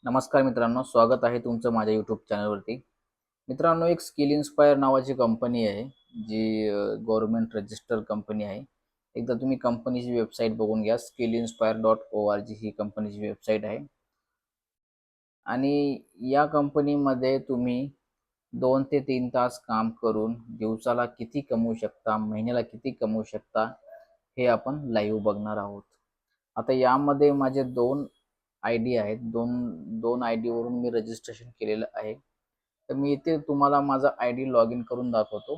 नमस्कार मित्रांनो, स्वागत आहे तुमचं माझ्या यूट्यूब चॅनलवरती. मित्रांनो, एक स्किल इन्स्पायर नावाची कंपनी आहे, जी गव्हर्नमेंट रजिस्टर कंपनी आहे. एकदा तुम्ही कंपनीची वेबसाईट बघून घ्या. skillinspire.org ही कंपनीची वेबसाईट आहे. आणि या कंपनीमध्ये तुम्ही 2 ते 3 तास काम करून दिवसाला किती कमवू शकता, महिन्याला किती कमवू शकता, हे आपण लाईव्ह बघणार आहोत. आता यामध्ये माझे 2 आयडी आहेत. 2 आयडीवरून मी रजिस्ट्रेशन केलेलं आहे. तर मी इथे तुम्हाला माझा आयडी लॉग इन करून दाखवतो.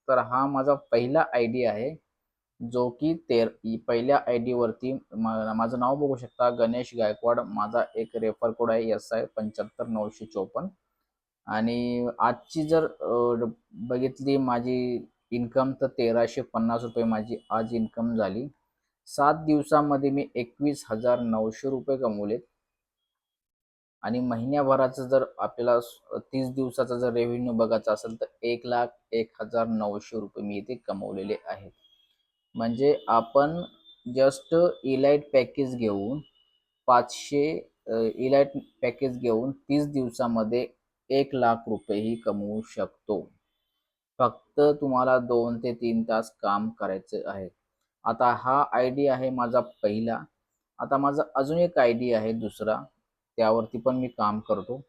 तर हा माझा पहिला आयडी आहे, जो की पहिल्या आयडीवरती माझं नाव बघू शकता, गणेश गायकवाड. माझा एक रेफर कोड आहे SI 75954. आणि आजची जर बघितली माझी इन्कम, तर 1350 रुपये माझी आज इन्कम झाली. 7 दिवसामध्ये मी 21,900 रुपये कमवलेत. आणि महिन्याभराचं जर आपल्याला 30 दिवसाचा जर रेव्हेन्यू बघायचा असेल, तर 1,01,900 रुपये मी इथे कमवलेले आहेत. म्हणजे आपण जस्ट इलाइट पॅकेज घेऊन 500 इलाइट पॅकेज घेऊन 30 दिवसामध्ये 1,00,000 रुपयेही कमवू शकतो. फक्त तुम्हाला 2 ते 3 तास काम करायचं आहे. आता हा आयडी आहे माझा पहिला. आता माझा अजून एक आयडी आहे दुसरा, त्यावरती पण मी काम करतो.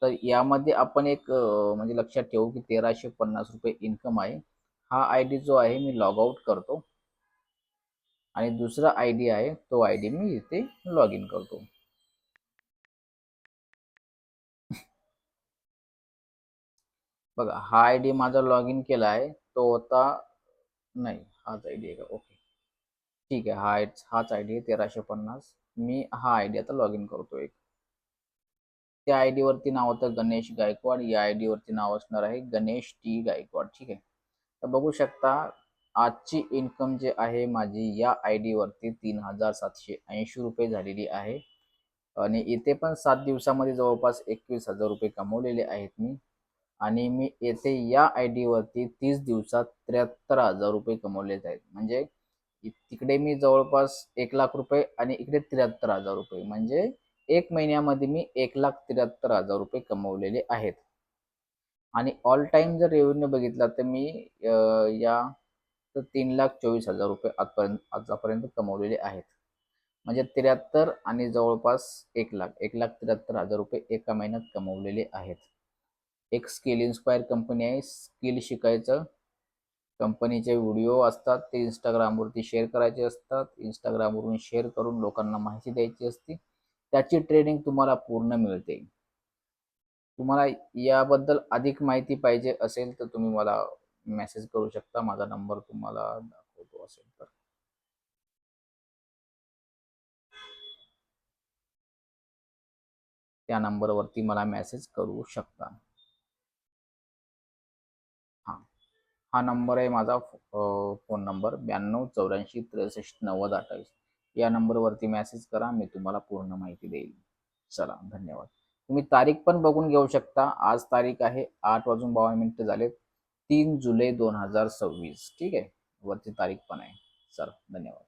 तर यामध्ये आपण एक म्हणजे लक्षात ठेवू की 1,350 रुपये इन्कम आहे. हा आयडी जो आहे मी लॉग आउट करतो आणि दुसरा आयडी आहे तो आयडी मी इथे लॉग इन करतो. बघा, हा आयडी माझा लॉग इन केला आहे. तो होता, नाही हाच आयडी आहे का? ओके, ठीक आहे. हाच आयडी आहे 1350. मी हा आयडी आता लॉग इन करतो. एक त्या आयडी वरती नाव होतं गणेश गायकवाड. या आयडी वरती नाव असणार आहे गणेश टी गायकवाड. ठीक आहे. तर बघू शकता, आजची इन्कम जे आहे माझी या आयडी वरती 3,780 रुपये झालेली आहे. आणि इथे पण 7 दिवसामध्ये जवळपास 21,000 रुपये कमवलेले आहेत मी. आणि मी येथे या आयडी वरती 30 दिवसात 73,000 रुपये कमवलेले आहेत. म्हणजे तिकडे मी जवळपास 1,00,000 रुपये आणि इकडे 73,000 रुपये, म्हणजे 1 महिन्यामध्ये मी 1,73,000 रुपये कमवलेले आहेत. आणि ऑल टाइम जर रेव्हेन्यू बघितला, तर मी या तर 3,24,000 रुपये आतापर्यंत कमवलेले आहेत. म्हणजे 73 आणि जवळपास 1,00,000 1,73,000 रुपये एका महिन्यात कमवलेले आहेत. एक स्किल इन्स्पायर कंपनी आहे. स्किल शिकायचं, कंपनीचे व्हिडिओ असतात ते इंस्टाग्रामवरती शेअर करायचे असतात. इंस्टाग्रामवरून शेअर करून लोकांना माहिती द्यायची असते. त्याची ट्रेनिंग तुम्हाला पूर्ण मिळते. तुम्हाला याबद्दल अधिक माहिती पाहिजे असेल तर तुम्ही मला मेसेज करू शकता. माझा नंबर तुम्हाला दाखवतो असेल तर. त्या नंबरवरती मला मेसेज करू शकता. हां, हा नंबर आहे माझा फोन नंबर 9284 63 90 28. या नंबरवरती मेसेज करा, मी तुम्हाला पूर्ण माहिती देईल. चला, धन्यवाद. तुम्ही तारीख पण बघून घेऊ शकता. आज तारीख आहे 8:52 झालेत, 3 जुलै 2026. ठीक आहे, वरती तारीख पण आहे. चला, धन्यवाद.